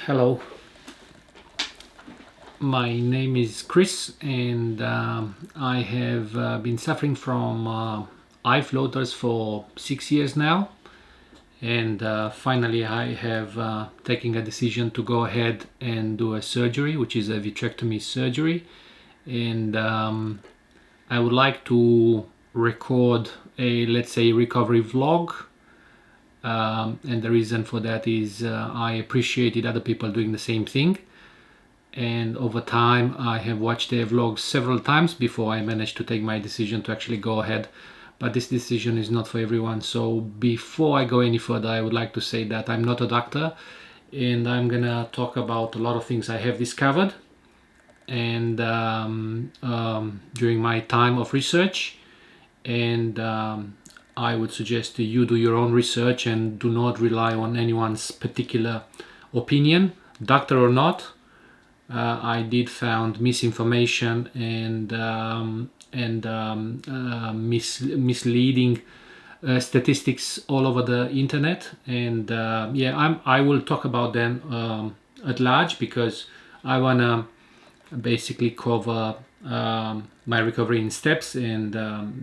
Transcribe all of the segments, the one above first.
Hello, my name is Chris, and I have been suffering from eye floaters for 6 years now. And finally, I have taken a decision to go ahead and do a surgery, which is a vitrectomy surgery. And I would like to record a, let's say, recovery vlog. And the reason for that is I appreciated other people doing the same thing. And over time I have watched their vlogs several times before I managed to take my decision to actually go ahead. But this decision is not for everyone. So before I go any further, I would like to say that I'm not a doctor, and I'm gonna talk about a lot of things I have discovered and during my time of research. And I would suggest you do your own research and do not rely on anyone's particular opinion, doctor or not. I did found misinformation and misleading statistics all over the internet, and I will talk about them at large because I wanna basically cover my recovery in steps. And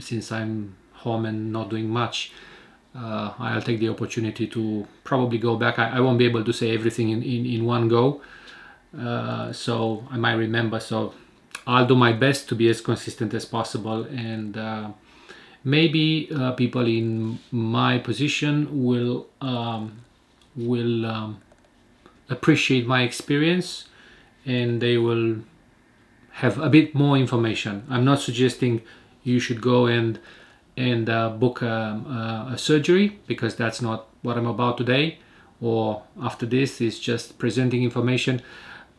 since I'm home and not doing much, I'll take the opportunity to probably go back. I won't be able to say everything in one go. So I might remember, so I'll do my best to be as consistent as possible, and maybe people in my position will appreciate my experience, and they will have a bit more information. I'm not suggesting you should go and book a surgery, because that's not what I'm about today or after this. Is just presenting information,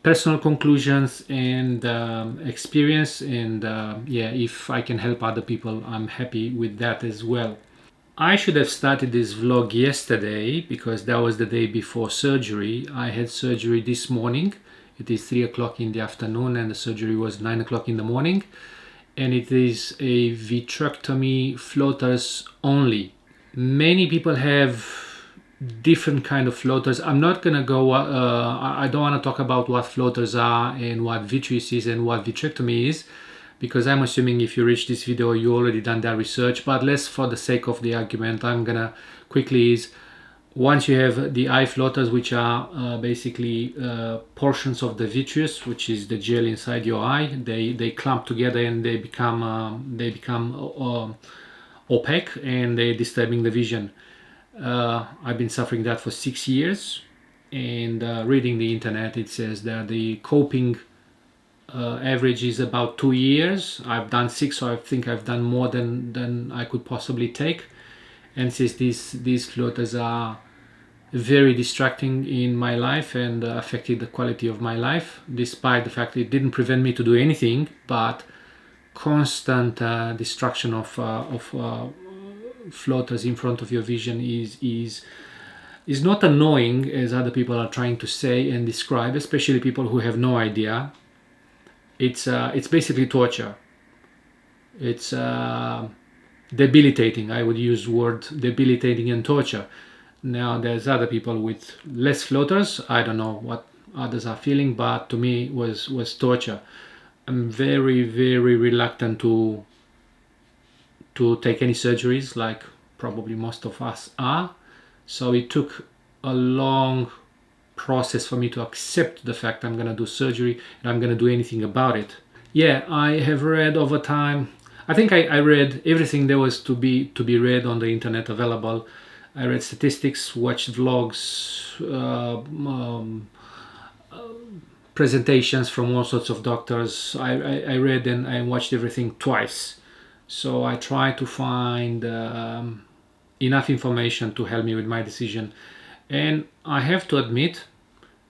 personal conclusions, and experience. And if I can help other people, I'm happy with that as well. I should have started this vlog yesterday because that was the day before surgery. I had surgery this morning. It is 3 o'clock in the afternoon and the surgery was 9 o'clock in the morning. And it is a vitrectomy floaters only. Many people have different kind of floaters. I'm not gonna go I don't want to talk about what floaters are and what vitreous is and what vitrectomy is, because I'm assuming if you reach this video you already done that research. But let's, for the sake of the argument, I'm gonna quickly is, once you have the eye floaters, which are basically portions of the vitreous, which is the gel inside your eye, they clump together and they become opaque, and they're disturbing the vision. I've been suffering that for 6 years, and reading the internet, it says that the coping average is about 2 years. I've done 6, so I think I've done more than I could possibly take. And since these floaters are very distracting in my life and affected the quality of my life, despite the fact it didn't prevent me to do anything, but constant distraction of floaters in front of your vision is not annoying as other people are trying to say and describe, especially people who have no idea. It's basically torture. It's debilitating. I would use word debilitating and torture. Now there's other people with less floaters. I don't know what others are feeling, but to me was torture. I'm very, very reluctant to take any surgeries, like probably most of us are. So it took a long process for me to accept the fact I'm gonna do surgery and I'm gonna do anything about it. Yeah, I have read over time. I think I read everything there was to be read on the internet available. I read statistics, watched vlogs, presentations from all sorts of doctors. I read and I watched everything twice. So I try to find enough information to help me with my decision. And I have to admit,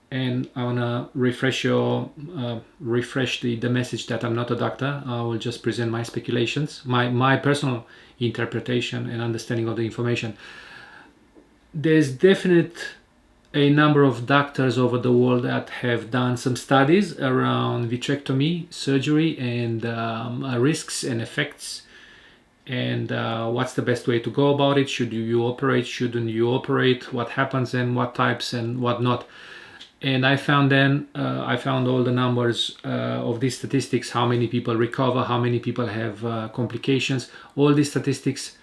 and I want to refresh the message that I'm not a doctor. I will just present my speculations, my personal interpretation and understanding of the information. There's definite a number of doctors over the world that have done some studies around vitrectomy surgery and risks and effects, and what's the best way to go about it. Should you operate? Shouldn't you operate? What happens and what types and what not? And I found all the numbers of these statistics, how many people recover, how many people have complications. All these statistics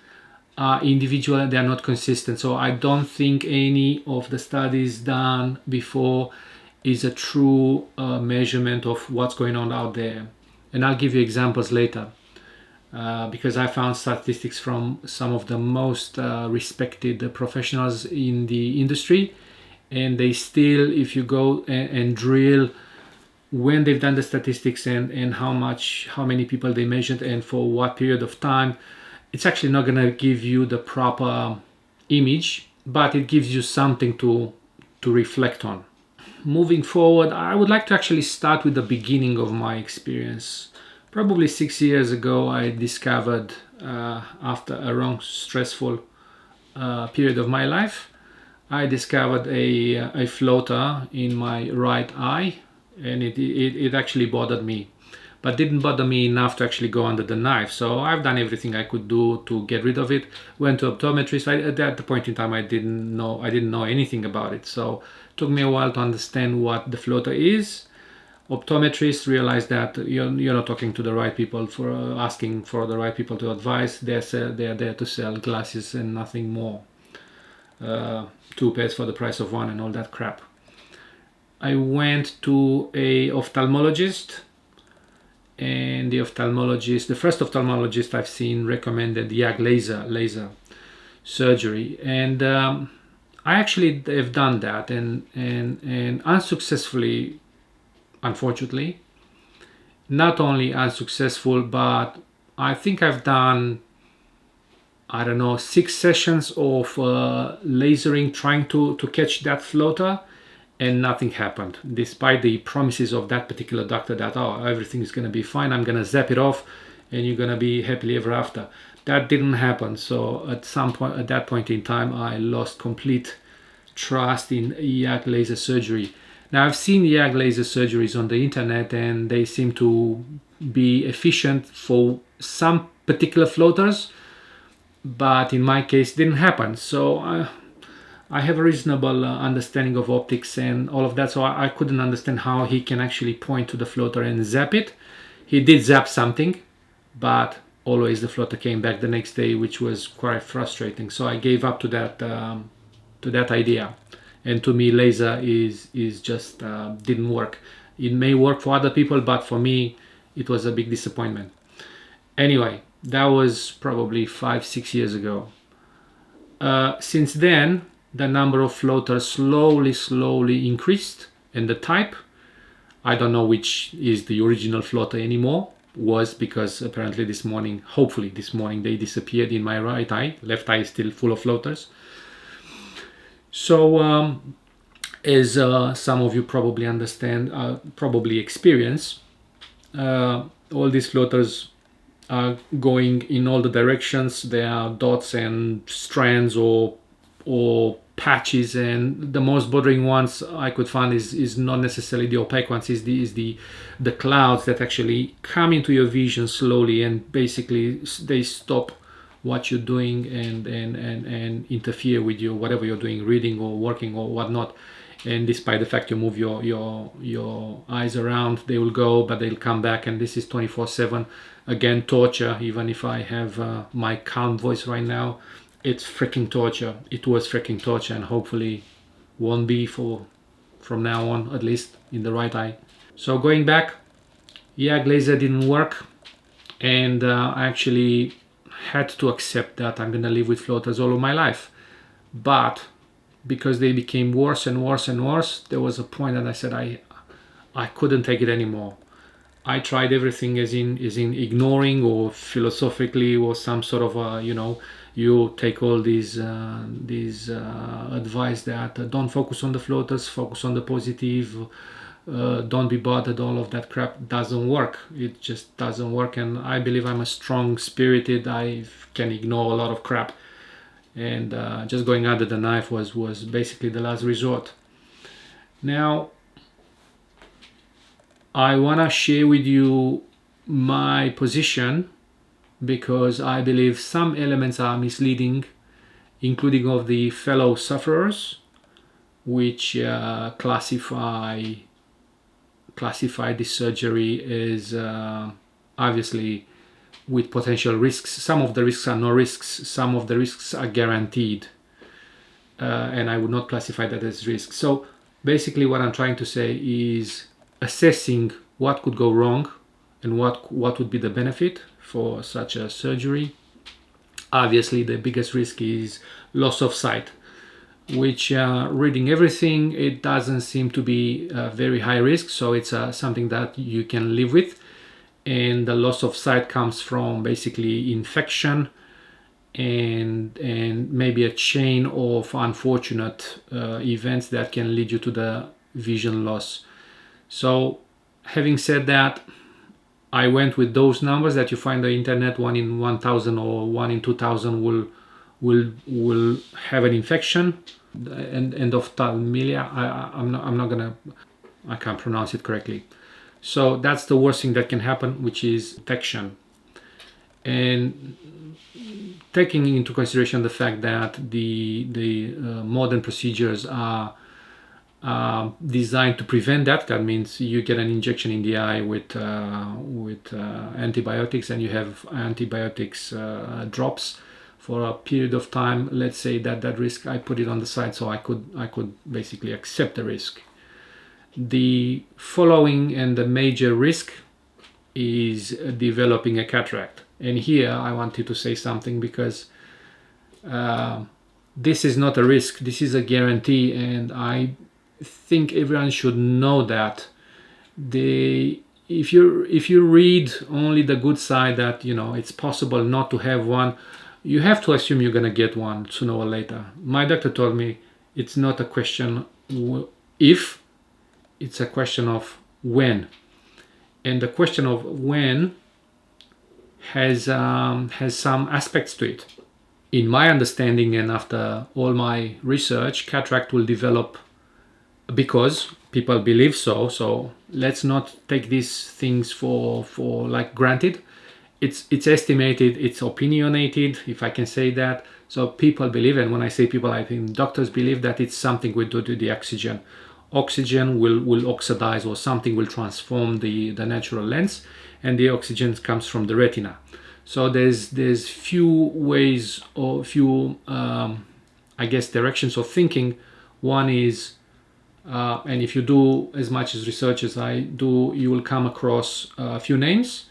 are individual, they are not consistent. So I don't think any of the studies done before is a true measurement of what's going on out there. And I'll give you examples later. Because I found statistics from some of the most respected professionals in the industry, and they still, if you go and drill when they've done the statistics and how many people they measured and for what period of time, it's actually not going to give you the proper image, but it gives you something to reflect on. Moving forward, I would like to actually start with the beginning of my experience. Probably 6 years ago, I discovered, after a long, stressful period of my life, I discovered a floater in my right eye, and it actually bothered me, but didn't bother me enough to actually go under the knife. So I've done everything I could do to get rid of it. Went to optometrist. At the point in time, I didn't know anything about it. So it took me a while to understand what the floater is. Optometrists realize that you're not talking to the right people, for asking for the right people to advise. They're there to sell glasses and nothing more. 2 pairs for the price of one and all that crap. I went to a ophthalmologist, and the first ophthalmologist I've seen, recommended YAG laser surgery, and I actually have done that and unsuccessfully, unfortunately. Not only unsuccessful, but I think I've done, I don't know, 6 sessions of lasering trying to catch that floater, and nothing happened, despite the promises of that particular doctor that, oh, everything is going to be fine, I'm going to zap it off and you're going to be happily ever after. That didn't happen. So at that point in time, I lost complete trust in YAG laser surgery. Now, I've seen YAG laser surgeries on the internet, and they seem to be efficient for some particular floaters, but in my case, it didn't happen. So I have a reasonable understanding of optics and all of that, so I couldn't understand how he can actually point to the floater and zap it. He did zap something, but always the floater came back the next day, which was quite frustrating. So I gave up to that idea. And to me, laser is just didn't work. It may work for other people, but for me, it was a big disappointment. Anyway, that was probably 5-6 years ago. Since then, the number of floaters slowly increased, and the type, I don't know which is the original floater anymore. Was because apparently hopefully this morning, they disappeared in my right eye. Left eye is still full of floaters. So, as some of you probably understand, probably experience, all these floaters are going in all the directions. There are dots and strands or patches, and the most bothering ones I could find is not necessarily the opaque ones, is the clouds that actually come into your vision slowly, and basically they stop what you're doing and interfere with you, whatever you're doing, reading or working or whatnot. And despite the fact you move your eyes around, they will go, but they'll come back, and this is 24/7. Again, torture. Even if I have my calm voice right now, it's freaking torture. It was freaking torture, and hopefully won't be from now on, at least in the right eye. So going back, YAG laser didn't work, and I actually had to accept that I'm going to live with floaters all of my life. But because they became worse and worse and worse, there was a point that I said I couldn't take it anymore. I tried everything, as in ignoring or philosophically or some sort of you take all these advice that don't focus on the floaters, focus on the positive, don't be bothered, all of that crap doesn't work. It just doesn't work, and I believe I'm a strong spirited. I can ignore a lot of crap, and just going under the knife was basically the last resort. Now I want to share with you my position, because I believe some elements are misleading, including of the fellow sufferers, which classify this surgery as obviously with potential risks. Some of the risks are no risks, some of the risks are guaranteed, and I would not classify that as risk. So basically what I'm trying to say is assessing what could go wrong and what would be the benefit for such a surgery. Obviously the biggest risk is loss of sight, which reading everything, it doesn't seem to be a very high risk, so it's something that you can live with. And the loss of sight comes from basically infection and maybe a chain of unfortunate events that can lead you to the vision loss. So having said that, I went with those numbers that you find on the internet. 1 in 1,000 or 1 in 2,000 will have an infection, endophthalmia. I can't pronounce it correctly. So that's the worst thing that can happen, which is infection. And taking into consideration the fact that the modern procedures are designed to prevent that. That means you get an injection in the eye with antibiotics, and you have antibiotics drops for a period of time. Let's say that risk, I put it on the side so I could basically accept the risk. The following and the major risk is developing a cataract. And here I wanted to say something, because this is not a risk, this is a guarantee, and I think everyone should know that. If you read only the good side, that it's possible not to have one, you have to assume you're gonna get one sooner or later. My doctor told me it's not a question if, it's a question of when. And the question of when has some aspects to it. In my understanding, and after all my research, cataract will develop because people believe so. So let's not take these things for like granted. It's estimated, it's opinionated, if I can say that. So people believe, and when I say people, I think doctors believe that it's something we do to the oxygen. Oxygen will oxidize, or something will transform the natural lens, and the oxygen comes from the retina. So there's few ways, or few I guess directions of thinking. One is, and if you do as much as research as I do, you will come across a few names.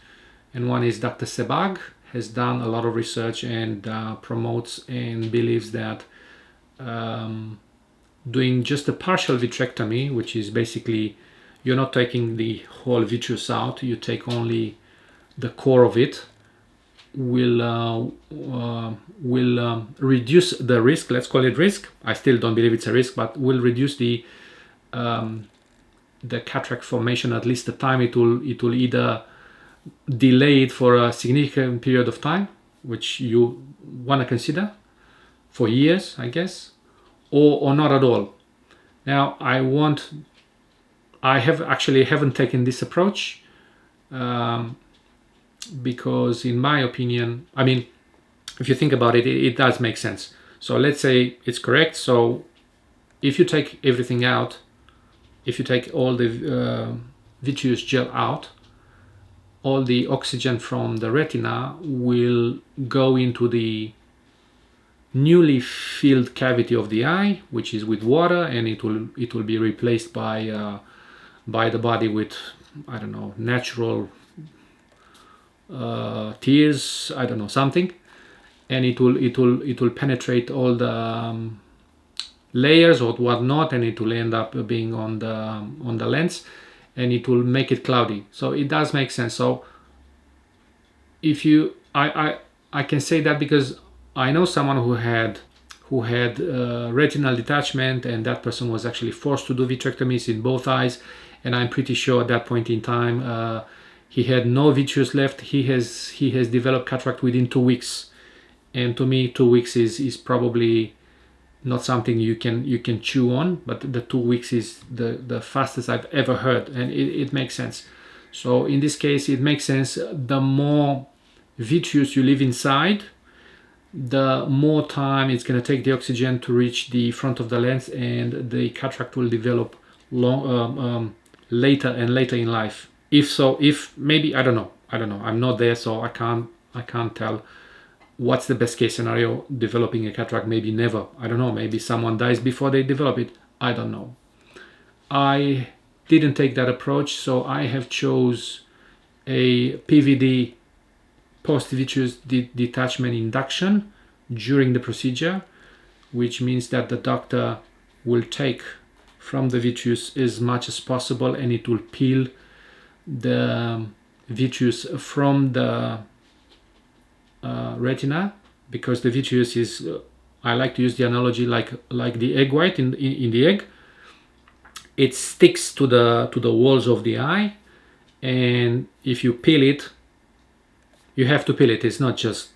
And one is Dr. Sebag, has done a lot of research and promotes and believes that doing just a partial vitrectomy, which is basically you're not taking the whole vitreous out, you take only the core of it, will reduce the risk. Let's call it risk. I still don't believe it's a risk, but will reduce the cataract formation. At least the time it will either delay it for a significant period of time, which you want to consider for years, I guess, or not at all. Now I haven't taken this approach because in my opinion, I mean, if you think about it, it does make sense. So let's say it's correct. So if you take everything out, if you take all the vitreous gel out, all the oxygen from the retina will go into the newly filled cavity of the eye, which is with water, and it will be replaced by the body with, I don't know, natural tears, I don't know, something, and it will penetrate all the layers or whatnot, and it will end up being on the lens, and it will make it cloudy. So it does make sense. So if you, I can say that because I know someone who had retinal detachment, and that person was actually forced to do vitrectomies in both eyes, and I'm pretty sure at that point in time he had no vitreous left. He has developed cataract within 2 weeks, and to me 2 weeks is probably not something you can chew on, but the 2 weeks is the fastest I've ever heard, and it makes sense. So in this case, it makes sense. The more vitreous you leave inside, the more time it's going to take the oxygen to reach the front of the lens, and the cataract will develop later and later in life. If maybe, I don't know, I'm not there, so I can't tell what's the best case scenario. Developing a cataract, maybe never, I don't know, maybe someone dies before they develop it, I don't know. I didn't take that approach, so I have chose a PVD, post-vitreous detachment induction, during the procedure, which means that the doctor will take from the vitreous as much as possible, and it will peel the vitreous from the retina, because the vitreous is, I like to use the analogy like the egg white in the egg. It sticks to the walls of the eye, and if you peel it, you have to peel it. It's not just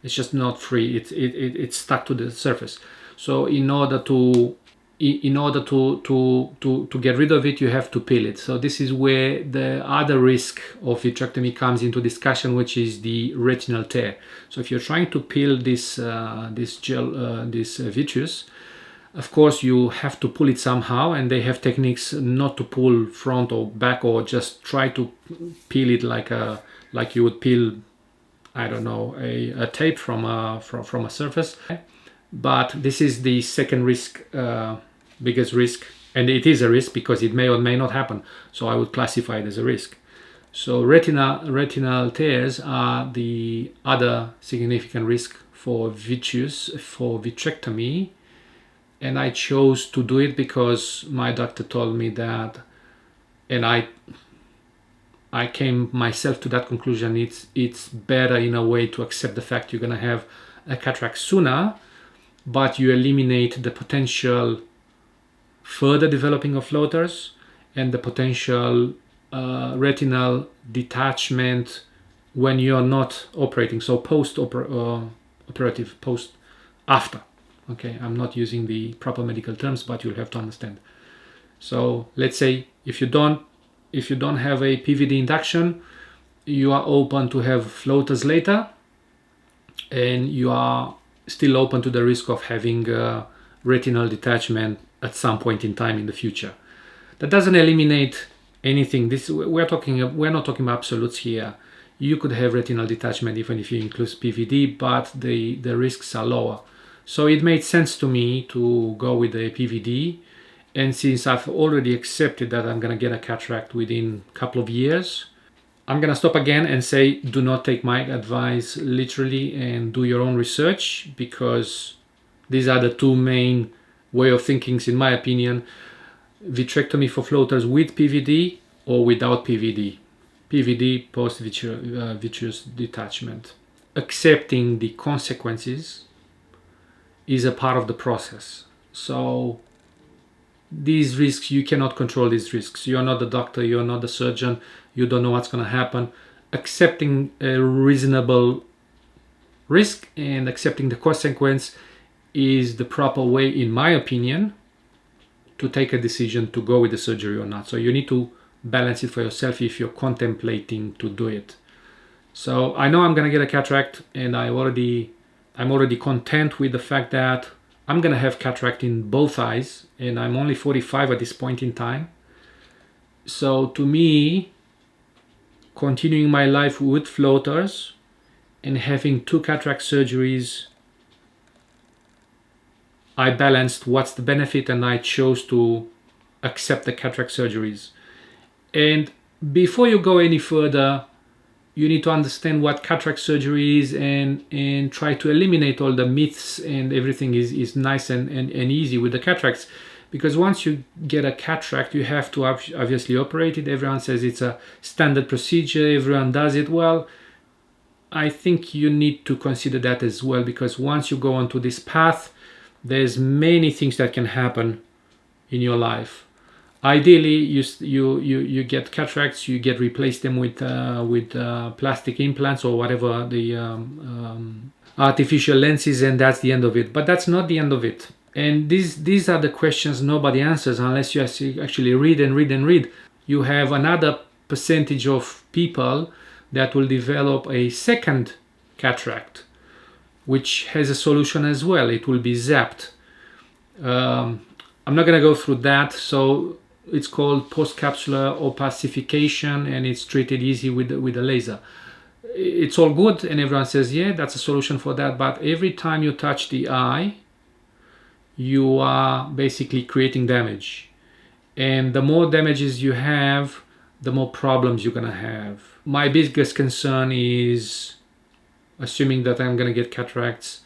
it's just not free. It's stuck to the surface. So in order to get rid of it, you have to peel it. So this is where the other risk of vitrectomy comes into discussion, which is the retinal tear. So if you're trying to peel this vitreous, of course you have to pull it somehow, and they have techniques not to pull front or back, or just try to peel it like you would peel, I don't know, a tape from a surface. But this is the second risk, biggest risk, and it is a risk because it may or may not happen. So I would classify it as a risk. So retinal tears are the other significant risk for vitreous, for vitrectomy. And I chose to do it because my doctor told me that, and I came myself to that conclusion. It's better in a way to accept the fact you're going to have a cataract sooner, but you eliminate the potential further developing of floaters and the potential retinal detachment when you're not operating. So operative, after. Okay, I'm not using the proper medical terms, but you'll have to understand. So let's say if you don't have a PVD induction, you are open to have floaters later, and you are still open to the risk of having retinal detachment at some point in time in the future. That doesn't eliminate anything. We're not talking about absolutes here. You could have retinal detachment even if you include PVD, but the risks are lower. So it made sense to me to go with the PVD, and since I've already accepted that I'm going to get a cataract within a couple of years, I'm going to stop again and say, do not take my advice literally and do your own research, because these are the two main way of thinking, in my opinion. Vitrectomy for floaters with PVD or without PVD. PVD, post-vitreous detachment. Accepting the consequences is a part of the process. So these risks, you cannot control these risks. You're not the doctor, you're not the surgeon, you don't know what's going to happen. Accepting a reasonable risk and accepting the consequence is the proper way, in my opinion, to take a decision to go with the surgery or not. So you need to balance it for yourself if you're contemplating to do it. So I know I'm going to get a cataract, and I'm already content with the fact that I'm going to have cataract in both eyes, and I'm only 45 at this point in time. So to me, continuing my life with floaters and having 2 cataract surgeries, I balanced what's the benefit, and I chose to accept the cataract surgeries. And before you go any further, you need to understand what cataract surgery is, and try to eliminate all the myths, and everything is nice and easy with the cataracts. Because once you get a cataract, you have to obviously operate it. Everyone says it's a standard procedure, everyone does it. Well, I think you need to consider that as well, because once you go onto this path, there's many things that can happen in your life. Ideally, you get cataracts, you get replace them with plastic implants or whatever, the artificial lenses, and that's the end of it. But that's not the end of it. And these are the questions nobody answers unless you actually read and read and read. You have another percentage of people that will develop a second cataract, which has a solution as well. It will be zapped. I'm not going to go through that. So it's called postcapsular opacification, and it's treated easy with a laser. It's all good, and everyone says, yeah, that's a solution for that. But every time you touch the eye, you are basically creating damage. And the more damages you have, the more problems you're going to have. My biggest concern is assuming that I'm going to get cataracts,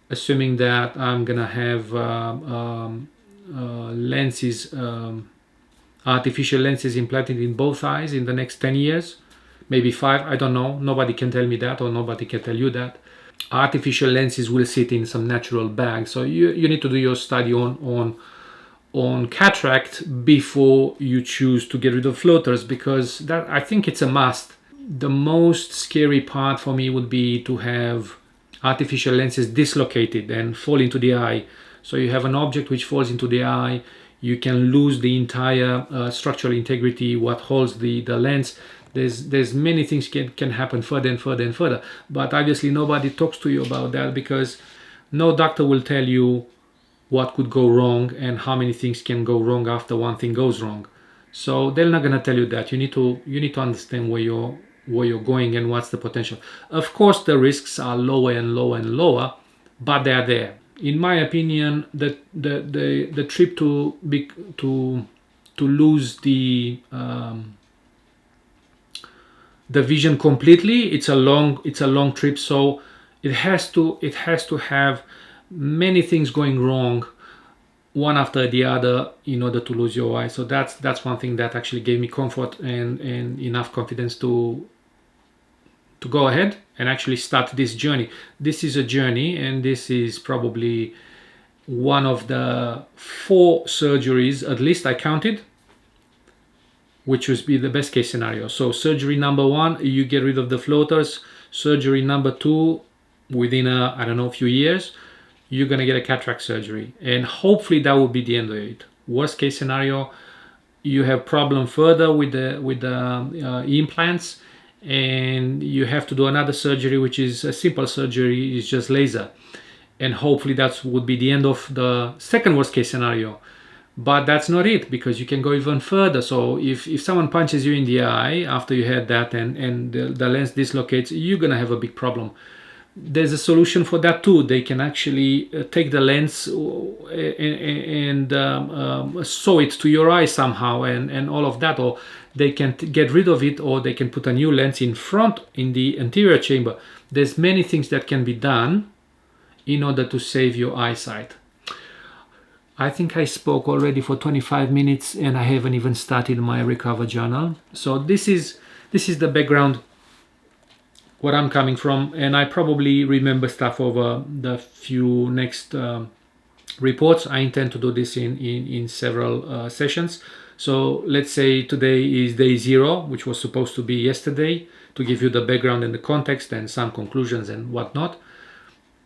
assuming that I'm going to have lenses, artificial lenses implanted in both eyes in the next 10 years, maybe 5, I don't know. Nobody can tell me that, or nobody can tell you that. Artificial lenses will sit in some natural bag. So you need to do your study on cataract before you choose to get rid of floaters, because that, I think it's a must. The most scary part for me would be to have artificial lenses dislocated and fall into the eye. So you have an object which falls into the eye, you can lose the entire structural integrity, what holds the lens. There's many things can happen further and further and further. But obviously nobody talks to you about that, because no doctor will tell you what could go wrong and how many things can go wrong after one thing goes wrong. So they're not going to tell you that. You need to understand where you're going and what's the potential. Of course, the risks are lower and lower and lower, but they're there. In my opinion, the trip to lose the vision completely, it's a long trip. So it has to have many things going wrong, one after the other, in order to lose your eye. So that's one thing that actually gave me comfort and enough confidence to go ahead and actually start this journey. This is a journey, and this is probably one of the 4 surgeries, at least I counted, which would be the best case scenario. So surgery number 1, you get rid of the floaters. Surgery number 2, within a few years, you're gonna get a cataract surgery, and hopefully that will be the end of it. Worst case scenario, you have problem further with the implants, and you have to do another surgery, which is a simple surgery, is just laser, and hopefully that would be the end of the second worst case scenario. But that's not it, because you can go even further. So if someone punches you in the eye after you had that and the lens dislocates, you're gonna have a big problem. There's a solution for that too. They can actually take the lens and sew it to your eye somehow and all of that, or they can get rid of it, or they can put a new lens in front in the anterior chamber. There's many things that can be done in order to save your eyesight. I think I spoke already for 25 minutes and I haven't even started my recover journal. So this is the background, where I'm coming from, and I probably remember stuff over the few next reports. I intend to do this in several sessions. So let's say today is day 0, which was supposed to be yesterday, to give you the background and the context and some conclusions and whatnot.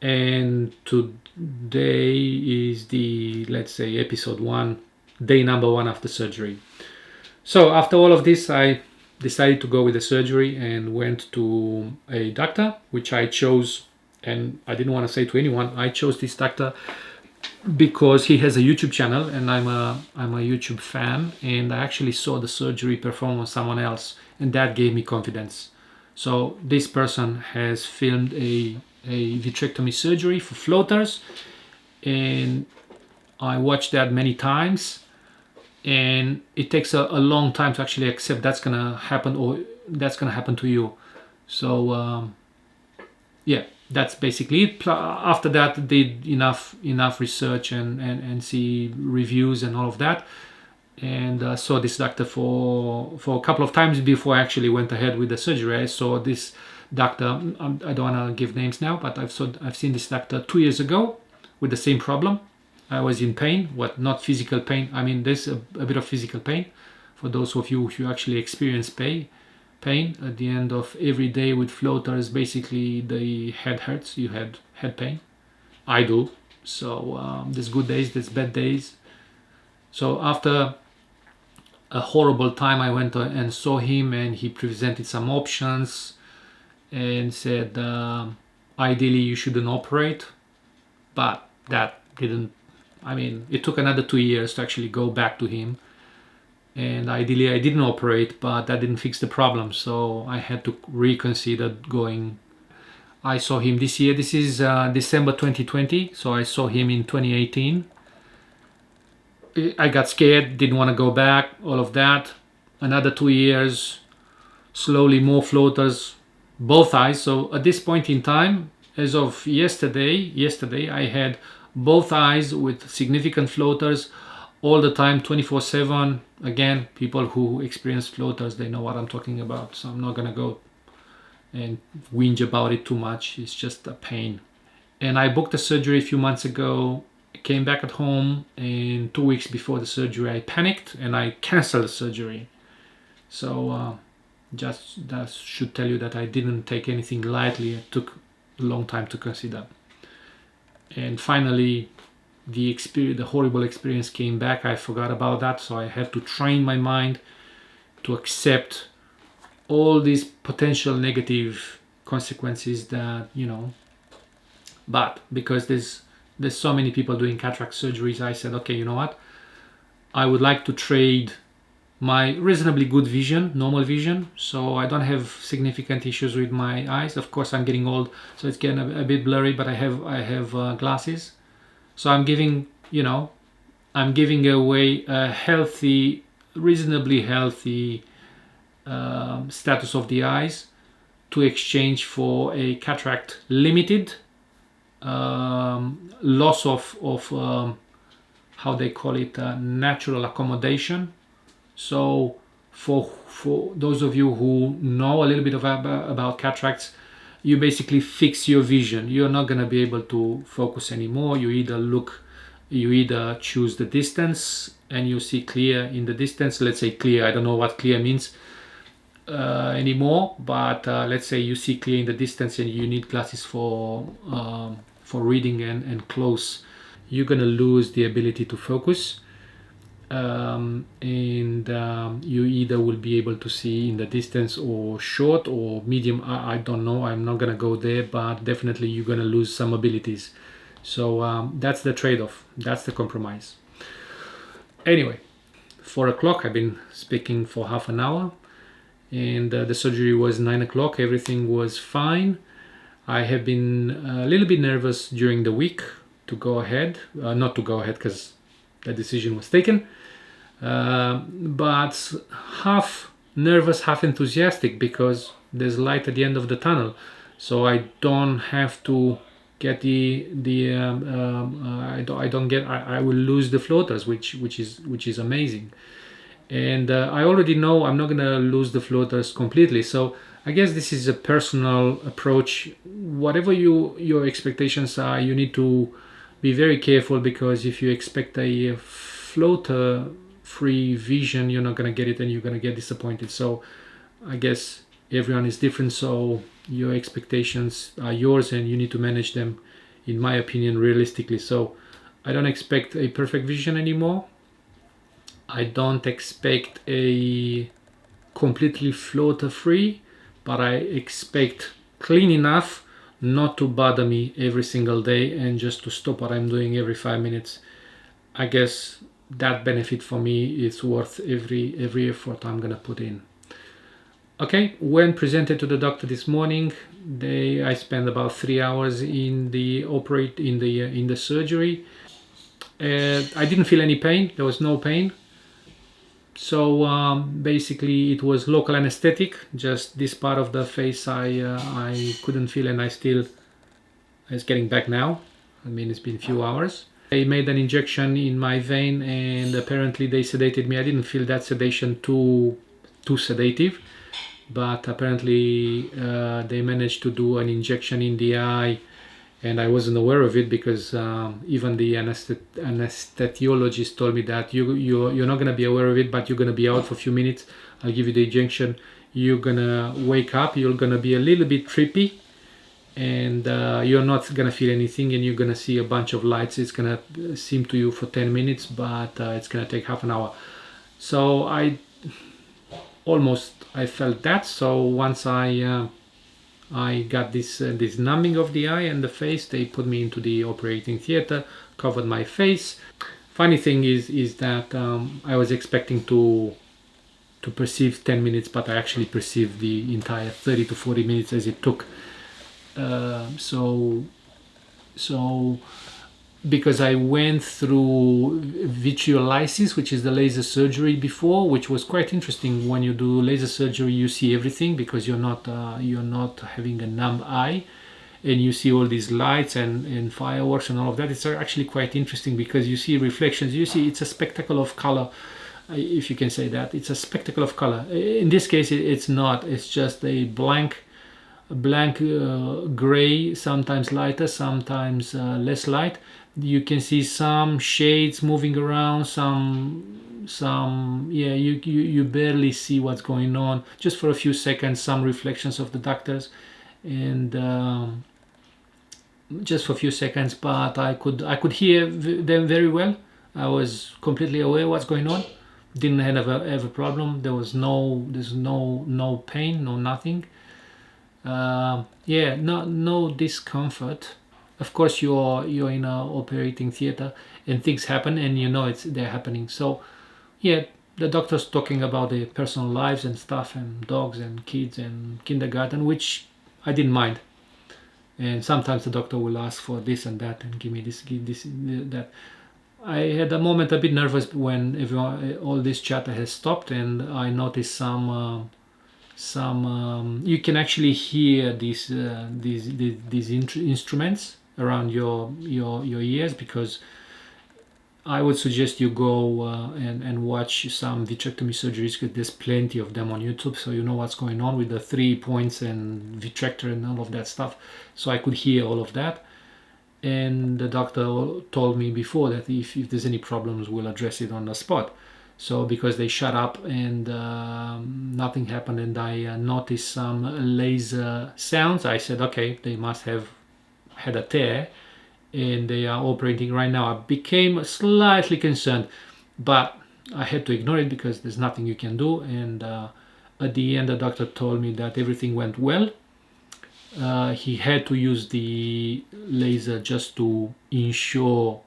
And today is the, let's say, episode 1, day number 1 after surgery. So after all of this, I decided to go with the surgery and went to a doctor, which I chose, and I didn't want to say to anyone, I chose this doctor because he has a YouTube channel, and I'm a YouTube fan, and I actually saw the surgery performed on someone else, and that gave me confidence. So this person has filmed a vitrectomy surgery for floaters, and I watched that many times, and it takes a long time to actually accept that's gonna happen, or that's gonna happen to you. So yeah, that's basically it. After that, did enough research and see reviews and all of that, and saw this doctor for a couple of times before I actually went ahead with the surgery. I saw this doctor, I don't want to give names now, but I've seen this doctor 2 years ago with the same problem. I was in pain, not physical pain. I mean, there's a bit of physical pain for those of you who actually experience pain. At the end of every day with floaters, basically the head hurts. You had head pain. I do. So there's good days, there's bad days. So after a horrible time, I went and saw him, and he presented some options and said, ideally you shouldn't operate, but that didn't, I mean, it took another 2 years to actually go back to him. And ideally I didn't operate, but that didn't fix the problem, so I had to reconsider going. I saw him this year. This is December 2020, so I saw him in 2018. I got scared, didn't want to go back, all of that. Another 2 years, slowly more floaters, both eyes. So at this point in time, as of yesterday I had both eyes with significant floaters all the time, 24/7. Again, people who experience floaters, they know what I'm talking about, so I'm not gonna go and whinge about it too much. It's just a pain. And I booked a surgery a few months ago, came back at home, and 2 weeks before the surgery I panicked and I canceled the surgery. So just that should tell you that I didn't take anything lightly. It took a long time to consider. And finally, the horrible experience came back. I forgot about that, so I had to train my mind to accept all these potential negative consequences that, but because there's so many people doing cataract surgeries, I said, okay, you know what, I would like to trade my reasonably good vision, normal vision, so I don't have significant issues with my eyes. Of course, I'm getting old, so it's getting a bit blurry, but I have glasses. So I'm giving away a healthy, reasonably healthy status of the eyes to exchange for a cataract limited loss of how they call it, natural accommodation. So for those of you who know a little bit about cataracts, you basically fix your vision. You're not going to be able to focus anymore. You either choose the distance and you see clear in the distance. Let's say clear, I don't know what clear means anymore, but let's say you see clear in the distance and you need glasses for reading and close. You're going to lose the ability to focus. And you either will be able to see in the distance or short or medium. I don't know, I'm not gonna go there, but definitely you're gonna lose some abilities. So that's the trade-off, that's the compromise. Anyway, 4 o'clock, I've been speaking for half an hour, and the surgery was 9 o'clock. Everything was fine. I have been a little bit nervous during the week to go ahead, not to go ahead because the decision was taken, but half nervous, half enthusiastic, because there's light at the end of the tunnel. So I don't have to get I will lose the floaters, which is amazing. And I already know I'm not gonna lose the floaters completely. So I guess this is a personal approach. Whatever your expectations are, you need to be very careful, because if you expect a floater free vision, you're not going to get it and you're going to get disappointed. So I guess everyone is different, so your expectations are yours and you need to manage them, in my opinion, realistically. So I don't expect a perfect vision anymore. I don't expect a completely floater free, but I expect clean enough not to bother me every single day and just to stop what I'm doing every 5 minutes. I guess that benefit for me is worth every effort I'm gonna put in. Okay, when presented to the doctor this morning, I spent about 3 hours in the surgery. I didn't feel any pain. There was no pain. So basically it was local anesthetic, just this part of the face I couldn't feel, and it's getting back now. I mean, it's been a few hours. They made an injection in my vein and apparently they sedated me. I didn't feel that sedation too sedative, but apparently they managed to do an injection in the eye, and I wasn't aware of it because even the anesthesiologist told me that you're not going to be aware of it, but you're going to be out for a few minutes. I'll give you the injection. You're going to wake up. You're going to be a little bit trippy, and you're not going to feel anything, and you're going to see a bunch of lights. It's going to seem to you for 10 minutes, but it's going to take half an hour. So I felt that. So once I I got this numbing of the eye and the face. They put me into the operating theater, covered my face. Funny thing is that I was expecting to perceive 10 minutes, but I actually perceived the entire 30 to 40 minutes as it took. So because I went through vitreolysis, which is the laser surgery before, which was quite interesting. When you do laser surgery, you see everything because you're not having a numb eye, and you see all these lights and fireworks and all of that. It's actually quite interesting because you see reflections. You see, it's a spectacle of color, if you can say that. It's a spectacle of color. In this case, it's not. It's just a blank gray, sometimes lighter, sometimes less light. You can see some shades moving around, you barely see what's going on just for a few seconds. Some reflections of the doctors, and just for a few seconds, but I could hear them very well. I was completely aware what's going on. Didn't have a problem. There's no pain, no nothing. No discomfort. Of course, you're in a operating theater and things happen, and they're happening. So yeah, the doctor's talking about the personal lives and stuff, and dogs and kids and kindergarten, which I didn't mind. And sometimes the doctor will ask for this and that and give this, that. I had a moment a bit nervous when all this chatter has stopped, and I noticed some you can actually hear these instruments around your ears, because I would suggest you go and watch some vitrectomy surgeries, because there's plenty of them on YouTube, so you know what's going on with the 3 points and vitrector and all of that stuff. So I could hear all of that, and the doctor told me before that if there's any problems, we'll address it on the spot. So because they shut up and nothing happened, and I noticed some laser sounds, I said, okay, they must have had a tear and they are operating right now. I became slightly concerned, but I had to ignore it because there's nothing you can do. And at the end, the doctor told me that everything went well. He had to use the laser just to ensure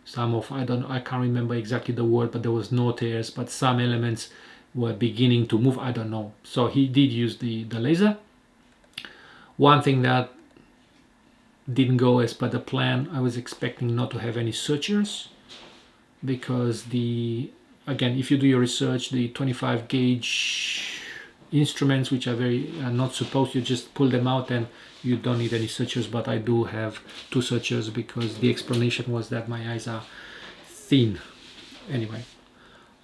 some of, I can't remember exactly the word, but there was no tears, but some elements were beginning to move. I don't know. So he did use the laser. One thing that didn't go as per the plan, I was expecting not to have any sutures, because again, if you do your research, the 25 gauge instruments, which are not supposed, you just pull them out and you don't need any sutures. But I do have 2 sutures because the explanation was that my eyes are thin. Anyway,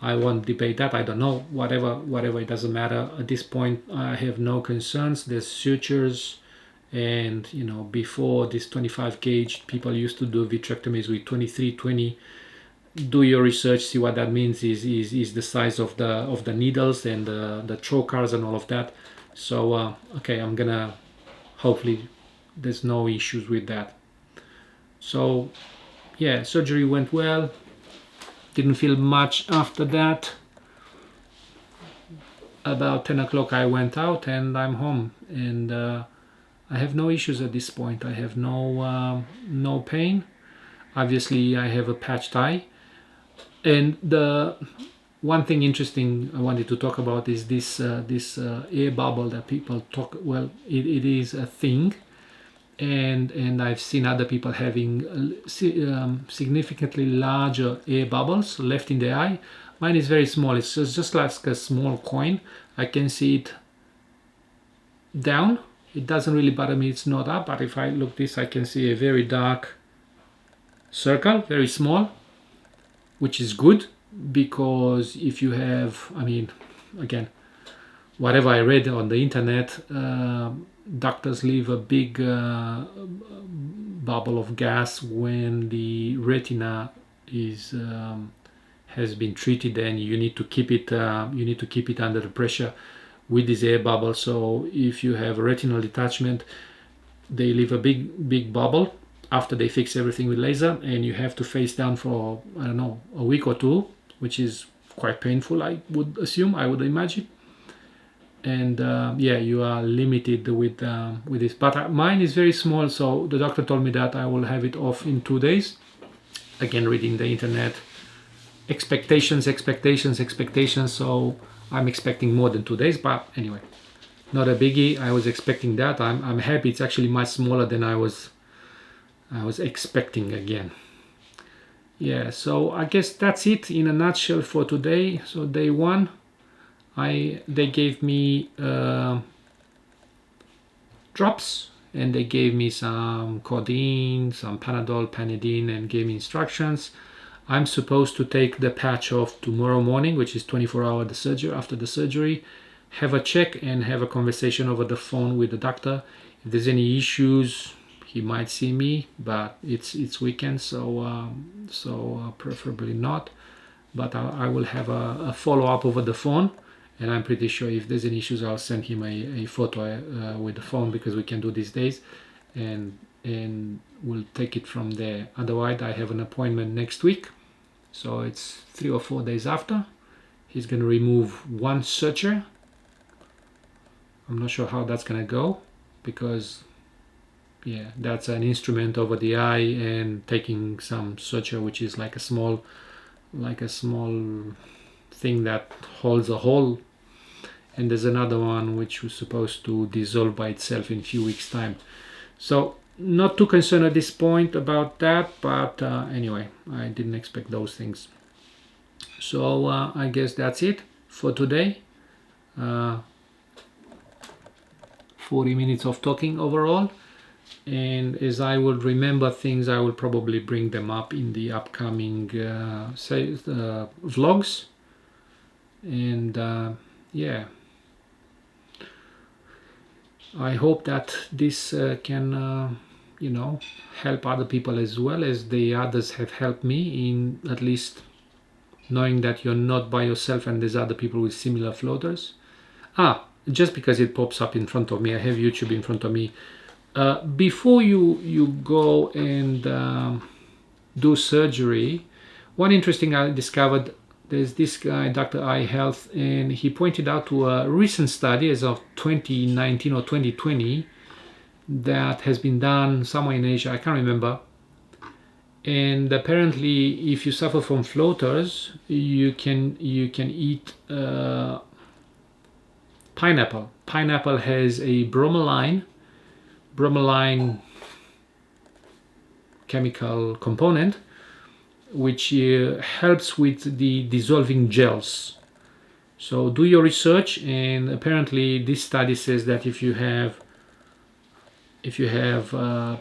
I won't debate that. I don't know, whatever, it doesn't matter at this point. I have no concerns. There's sutures, and before this 25 gauge, people used to do vitrectomies with 23-20. Do your research, see what that means. Is the size of the needles and the trocars and all of that. So okay, I'm gonna, hopefully there's no issues with that. So yeah, surgery went well. Didn't feel much after that. About 10 o'clock I went out and I'm home, and I have no issues at this point. I have no pain. Obviously I have a patched eye. And the one thing interesting I wanted to talk about is this air bubble that people talk. Well, it is a thing, and I've seen other people having significantly larger air bubbles left in the eye. Mine is very small. It's just like a small coin. I can see it down. It doesn't really bother me. It's not up. But if I look this, I can see a very dark circle, very small, which is good, because if you have, again, whatever I read on the internet, doctors leave a big bubble of gas when the retina has been treated, and you need to keep it under the pressure with this air bubble. So if you have a retinal detachment, they leave a big bubble after they fix everything with laser, and you have to face down for, I don't know, a week or 2, which is quite painful, I would imagine. and yeah, you are limited with this. But mine is very small, so the doctor told me that I will have it off in 2 days. Again, reading the internet, expectations. So I'm expecting more than 2 days, but anyway, not a biggie. I was expecting that. I'm happy. It's actually much smaller than I was expecting again. Yeah, so I guess that's it in a nutshell for today. So day one, they gave me drops, and they gave me some codeine, some Panadol, Panidine, and gave me instructions. I'm supposed to take the patch off tomorrow morning, which is 24 hours after the surgery, have a check and have a conversation over the phone with the doctor. If there's any issues, he might see me, but it's weekend, so preferably not. But I will have a follow-up over the phone, and I'm pretty sure if there's any issues, I'll send him a photo with the phone, because we can do these days, and we'll take it from there. Otherwise, I have an appointment next week, so it's 3 or 4 days after. He's going to remove one suture. I'm not sure how that's going to go, because yeah, that's an instrument over the eye and taking some suture, which is like a small thing that holds a hole, and there's another one which was supposed to dissolve by itself in a few weeks time. So not too concerned at this point about that, but anyway, I didn't expect those things. So I guess that's it for today. 40 minutes of talking overall, and as I will remember things, I will probably bring them up in the upcoming vlogs. And yeah, I hope that this can help other people as well, as the others have helped me, in at least knowing that you're not by yourself and there's other people with similar floaters. Just because it pops up in front of me, I have YouTube in front of me. Before you go and do surgery, one interesting I discovered, there's this guy, Dr. Eye Health, and he pointed out to a recent study as of 2019 or 2020 that has been done somewhere in Asia, I can't remember. And apparently, if you suffer from floaters, you can eat pineapple. Pineapple has a bromelain chemical component, which helps with the dissolving gels. So do your research, and apparently this study says that if you have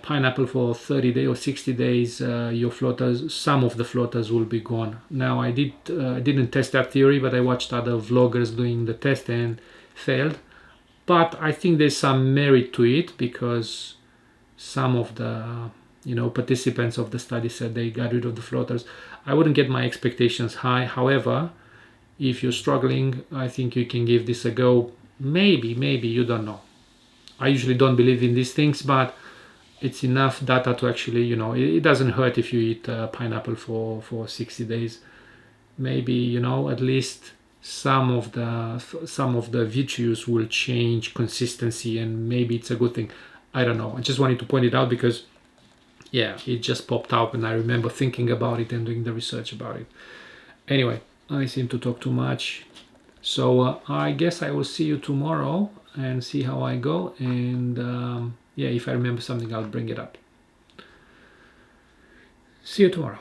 pineapple for 30 days or 60 days, your floaters, some of the floaters will be gone. Now I didn't test that theory, but I watched other vloggers doing the test and failed. But I think there's some merit to it, because some of the participants of the study said they got rid of the floaters. I wouldn't get my expectations high. However, if you're struggling, I think you can give this a go. Maybe, you don't know. I usually don't believe in these things, but it's enough data to actually, it doesn't hurt if you eat pineapple for 60 days. Maybe, at least some of the vitreous will change consistency, and maybe it's a good thing. I don't know. I just wanted to point it out because, yeah, it just popped up, and I remember thinking about it and doing the research about it. Anyway, I seem to talk too much. So I guess I will see you tomorrow and see how I go. And yeah, if I remember something, I'll bring it up. See you tomorrow.